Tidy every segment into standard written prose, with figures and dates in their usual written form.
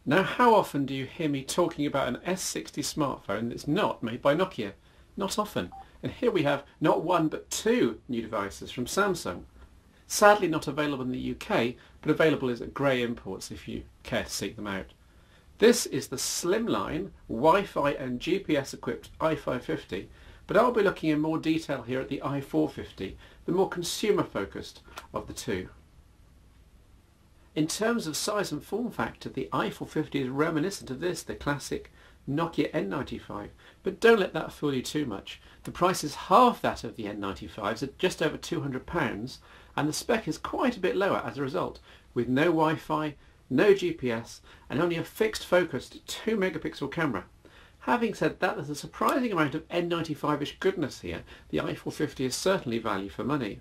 Now, how often do you hear me talking about an S60 smartphone that's not made by Nokia? Not often. And here we have not one but two new devices from Samsung. Sadly not available in the UK, but available as at Grey Imports if you care to seek them out. This is the slimline, Wi-Fi and GPS equipped i550, but I'll be looking in more detail here at the i450, the more consumer focused of the two. In terms of size and form factor, the i450 is reminiscent of this, the classic Nokia N95, but don't let that fool you too much. The price is half that of the N95s at just over £200, and the spec is quite a bit lower as a result, with no Wi-Fi, no GPS, and only a fixed focused 2 megapixel camera. Having said that, there's a surprising amount of N95-ish goodness here. The i450 is certainly value for money.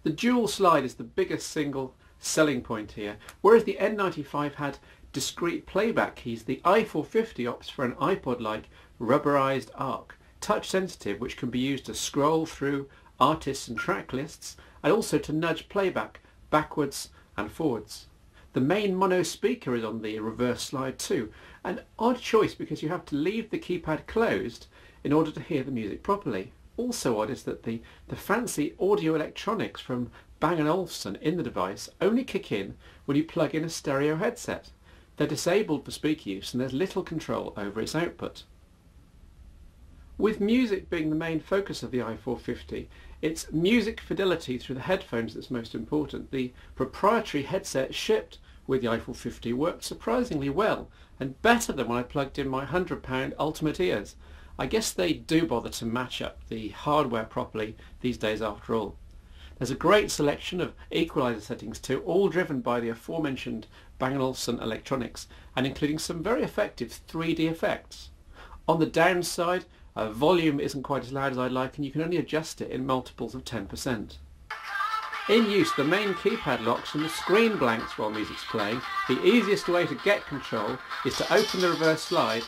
The dual slide is the biggest single selling point here. Whereas the N95 had discrete playback keys, the i450 opts for an iPod-like rubberized arc, touch sensitive, which can be used to scroll through artists and track lists, and also to nudge playback backwards and forwards. The main mono speaker is on the reverse slide too, an odd choice because you have to leave the keypad closed in order to hear the music properly. Also odd is that the fancy audio electronics from Bang & Olufsen in the device only kick in when you plug in a stereo headset. They're disabled for speaker use and there's little control over its output. With music being the main focus of the i450, it's music fidelity through the headphones that's most important. The proprietary headset shipped with the i450 worked surprisingly well and better than when I plugged in my £100 Ultimate ears. I guess they do bother to match up the hardware properly these days after all. There's a great selection of equalizer settings too, all driven by the aforementioned Bang & Olufsen electronics and including some very effective 3D effects. On the downside, volume isn't quite as loud as I'd like and you can only adjust it in multiples of 10%. In use, the main keypad locks and the screen blanks while music's playing. The easiest way to get control is to open the reverse slide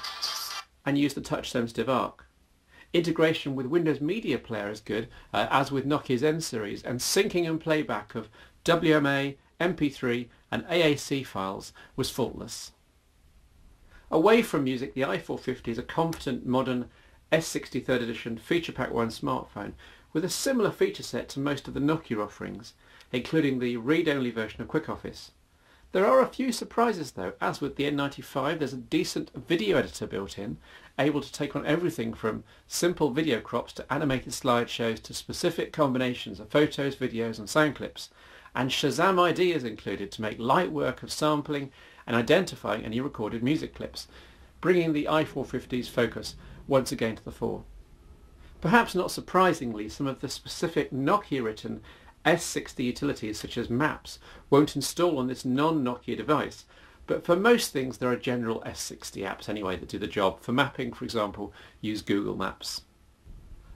and use the touch sensitive arc. Integration with Windows Media Player is good, as with Nokia's N series, and syncing and playback of WMA, MP3 and AAC files was faultless. Away from music, the i450 is a competent modern S60 3rd edition Feature Pack 1 smartphone with a similar feature set to most of the Nokia offerings, including the read-only version of QuickOffice. There are a few surprises though. As with the N95, there's a decent video editor built in, able to take on everything from simple video crops to animated slideshows to specific combinations of photos, videos and sound clips. And Shazam ID is included to make light work of sampling and identifying any recorded music clips, bringing the i450's focus once again to the fore. Perhaps not surprisingly, some of the specific Nokia-written S60 utilities such as Maps won't install on this non-Nokia device, but for most things there are general S60 apps anyway that do the job. For mapping, for example, use Google Maps.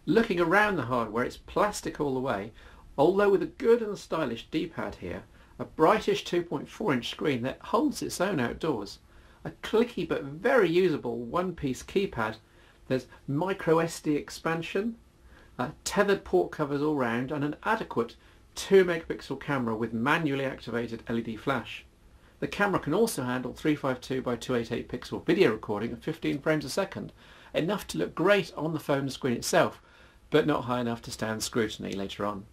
Looking around the hardware, it's plastic all the way, although with a good and stylish D-pad here, a brightish 2.4-inch screen that holds its own outdoors, a clicky but very usable one-piece keypad. There's micro SD expansion, tethered port covers all round and an adequate 2 megapixel camera with manually activated LED flash. The camera can also handle 352 by 288 pixel video recording at 15 frames a second, enough to look great on the phone screen itself, but not high enough to stand scrutiny later on.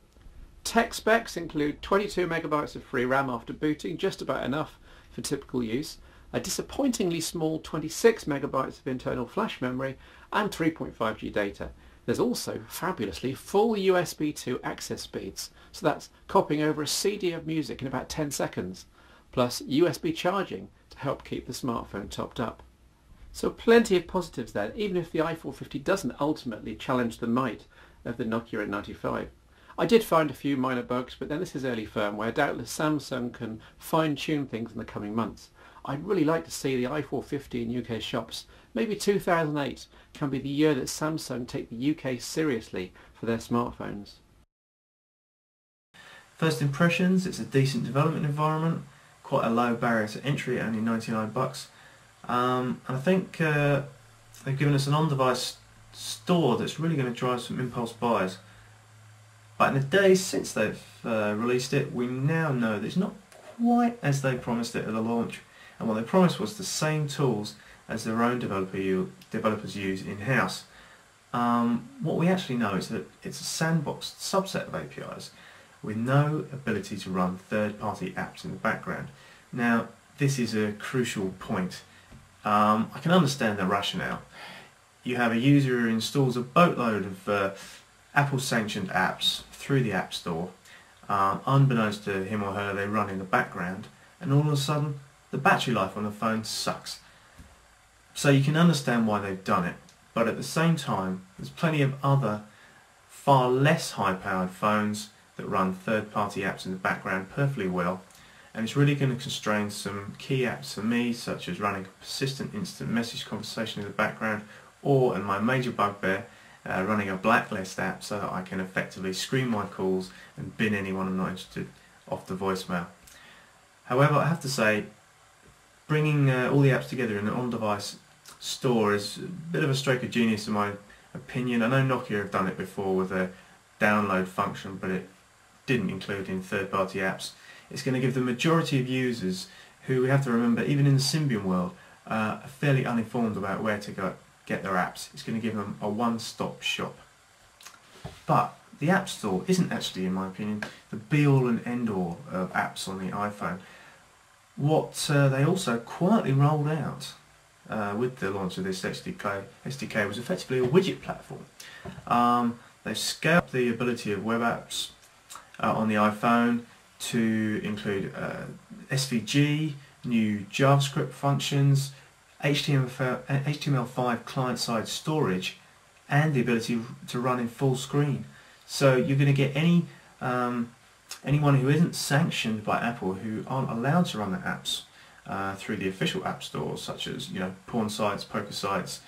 Tech specs include 22 megabytes of free RAM after booting, just about enough for typical use, a disappointingly small 26 megabytes of internal flash memory and 3.5G data. There's also fabulously full USB 2 access speeds, so that's copying over a CD of music in about 10 seconds, plus USB charging to help keep the smartphone topped up. So plenty of positives there, even if the i450 doesn't ultimately challenge the might of the Nokia N95. I did find a few minor bugs, but then this is early firmware. Doubtless Samsung can fine-tune things in the coming months. I'd really like to see the i450 in UK shops. Maybe 2008 can be the year that Samsung take the UK seriously for their smartphones. First impressions, it's a decent development environment, quite a low barrier to entry, only $99. And I think they've given us an on-device store that's really going to drive some impulse buys. But in the days since they've released it, we now know that it's not quite as they promised it at the launch, and what they promised was the same tools as their own developers use in-house. What we actually know is that it's a sandboxed subset of APIs with no ability to run third-party apps in the background. Now, this is a crucial point. I can understand the rationale. You have a user who installs a boatload of Apple-sanctioned apps through the App Store. Unbeknownst to him or her, they run in the background, and all of a sudden, the battery life on the phone sucks. So you can understand why they've done it, but at the same time, there's plenty of other, far less high-powered phones that run third-party apps in the background perfectly well, and it's really going to constrain some key apps for me, such as running a persistent instant message conversation in the background, or, and my major bugbear, running a blacklist app so that I can effectively screen my calls and bin anyone I'm not interested off the voicemail. However, I have to say, bringing all the apps together in an on-device store is a bit of a stroke of genius in my opinion. I know Nokia have done it before with a download function, but it didn't include in third-party apps. It's going to give the majority of users, who we have to remember, even in the Symbian world, are fairly uninformed about where to go get their apps. It's going to give them a one-stop shop. But the App Store isn't actually, in my opinion, the be-all and end-all of apps on the iPhone. What they also quietly rolled out with the launch of this SDK was effectively a widget platform. They've scaled up the ability of web apps on the iPhone to include SVG, new JavaScript functions, HTML5 client-side storage, and the ability to run in full screen. So you're going to get anyone who isn't sanctioned by Apple, who aren't allowed to run their apps through the official app stores, such as porn sites, poker sites,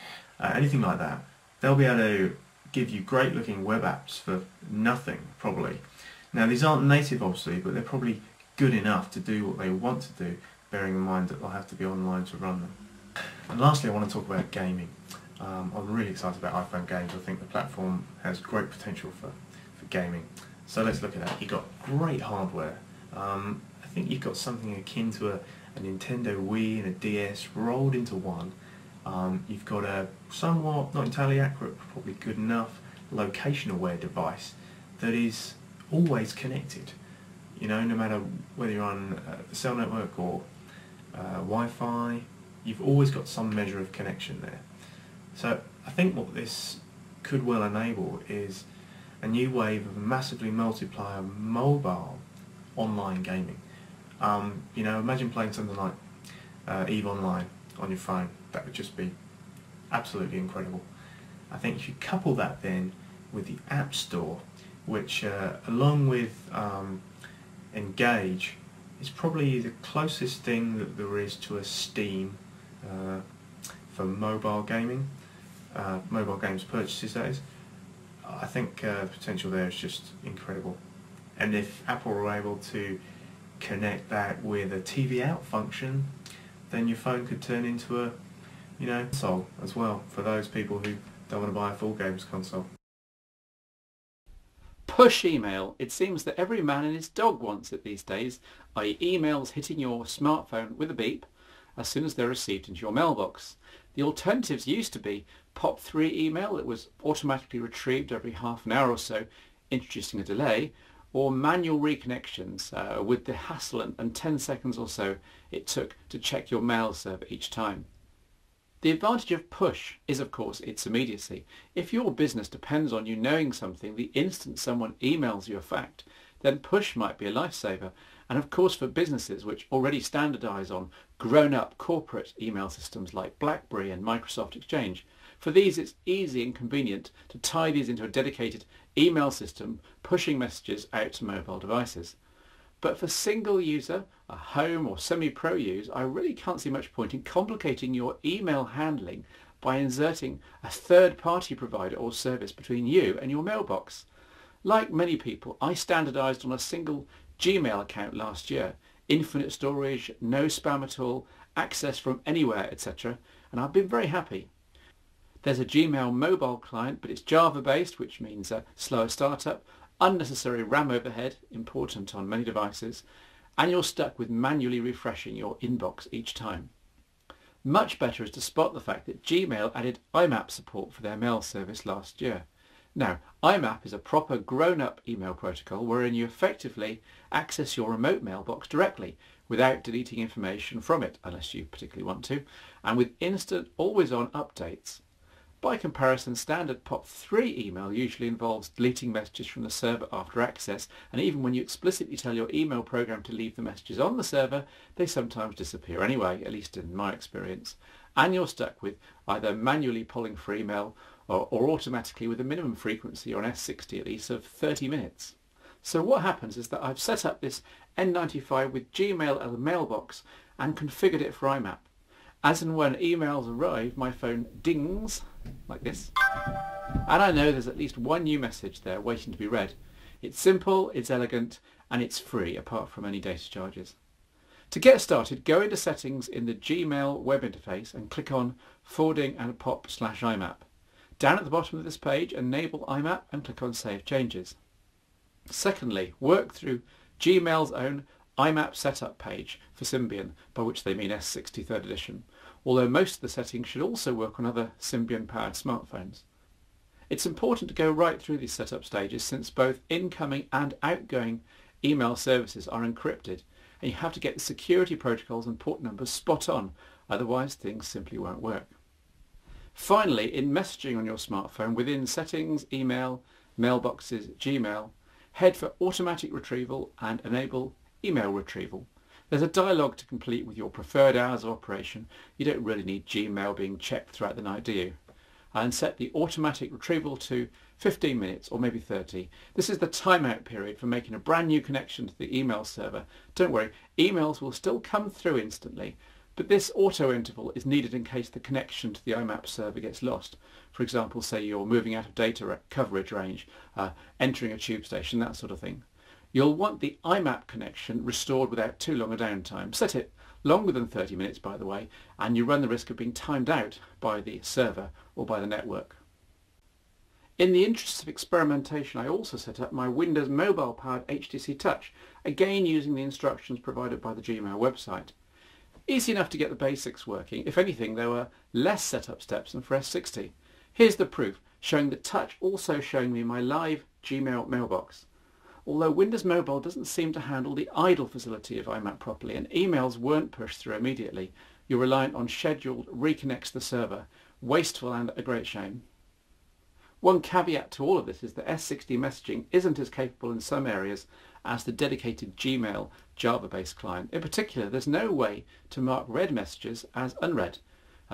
anything like that. They'll be able to give you great-looking web apps for nothing, probably. Now, these aren't native, obviously, but they're probably good enough to do what they want to do, bearing in mind that they'll have to be online to run them. And lastly, I want to talk about gaming. I'm really excited about iPhone games. I think the platform has great potential for gaming. So let's look at that. You've got great hardware. I think you've got something akin to a Nintendo Wii and a DS rolled into one. You've got a somewhat, not entirely accurate, but probably good enough, location-aware device that is always connected. No matter whether you're on a cell network or Wi-Fi, you've always got some measure of connection there. So I think what this could well enable is a new wave of massively multiplayer mobile online gaming. Imagine playing something like EVE Online on your phone. That would just be absolutely incredible. I think if you couple that then with the App Store, which along with Engage is probably the closest thing that there is to a Steam for mobile gaming, mobile games purchases, that is. I think the potential there is just incredible. And if Apple were able to connect that with a TV out function, then your phone could turn into a console as well, for those people who don't want to buy a full games console. Push email. It seems that every man and his dog wants it these days, i.e. emails hitting your smartphone with a beep as soon as they're received into your mailbox. The alternatives used to be POP3 email that was automatically retrieved every half an hour or so, introducing a delay, or manual reconnections with the hassle and 10 seconds or so it took to check your mail server each time. The advantage of push is, of course, its immediacy. If your business depends on you knowing something the instant someone emails you a fact, then push might be a lifesaver. And of course for businesses which already standardise on grown-up corporate email systems like BlackBerry and Microsoft Exchange, for these it's easy and convenient to tie these into a dedicated email system pushing messages out to mobile devices. But for single user, a home or semi-pro use, I really can't see much point in complicating your email handling by inserting a third-party provider or service between you and your mailbox. Like many people, I standardised on a single Gmail account last year. Infinite storage, no spam at all, access from anywhere, etc. And I've been very happy. There's a Gmail mobile client, but it's Java-based, which means a slower startup, unnecessary RAM overhead, important on many devices, and you're stuck with manually refreshing your inbox each time. Much better is to spot the fact that Gmail added IMAP support for their mail service last year. Now, IMAP is a proper grown-up email protocol wherein you effectively access your remote mailbox directly without deleting information from it, unless you particularly want to, and with instant, always-on updates. By comparison, standard POP3 email usually involves deleting messages from the server after access, and even when you explicitly tell your email program to leave the messages on the server, they sometimes disappear anyway, at least in my experience, and you're stuck with either manually polling for email or automatically with a minimum frequency on S60 at least of 30 minutes. So what happens is that I've set up this N95 with Gmail as a mailbox and configured it for IMAP. As and when emails arrive, my phone dings like this, and I know there's at least one new message there waiting to be read. It's simple, it's elegant, and it's free apart from any data charges. To get started, go into Settings in the Gmail web interface and click on Forwarding and POP/IMAP. Down at the bottom of this page, enable IMAP and click on Save Changes. Secondly, work through Gmail's own IMAP setup page for Symbian, by which they mean S60 3rd edition, although most of the settings should also work on other Symbian-powered smartphones. It's important to go right through these setup stages since both incoming and outgoing email services are encrypted, and you have to get the security protocols and port numbers spot on, otherwise things simply won't work. Finally, in messaging on your smartphone, within Settings, Email, Mailboxes, Gmail, head for Automatic Retrieval and enable Email Retrieval. There's a dialog to complete with your preferred hours of operation. You don't really need Gmail being checked throughout the night, do you? And set the automatic retrieval to 15 minutes or maybe 30. This is the timeout period for making a brand new connection to the email server. Don't worry, emails will still come through instantly, but this auto interval is needed in case the connection to the IMAP server gets lost. For example, say you're moving out of data coverage range, entering a tube station, that sort of thing. You'll want the IMAP connection restored without too long a downtime. Set it longer than 30 minutes, by the way, and you run the risk of being timed out by the server or by the network. In the interest of experimentation, I also set up my Windows mobile-powered HTC Touch, again using the instructions provided by the Gmail website. Easy enough to get the basics working. If anything, there were less setup steps than for S60. Here's the proof, showing the Touch also showing me my live Gmail mailbox. Although Windows Mobile doesn't seem to handle the idle facility of IMAP properly and emails weren't pushed through immediately, you're reliant on scheduled reconnects to the server. Wasteful and a great shame. One caveat to all of this is that S60 messaging isn't as capable in some areas as the dedicated Gmail Java-based client. In particular, there's no way to mark read messages as unread.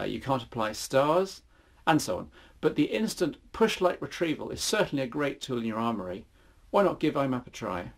You can't apply stars and so on. But the instant push-like retrieval is certainly a great tool in your armoury. Why not give IMAP a try?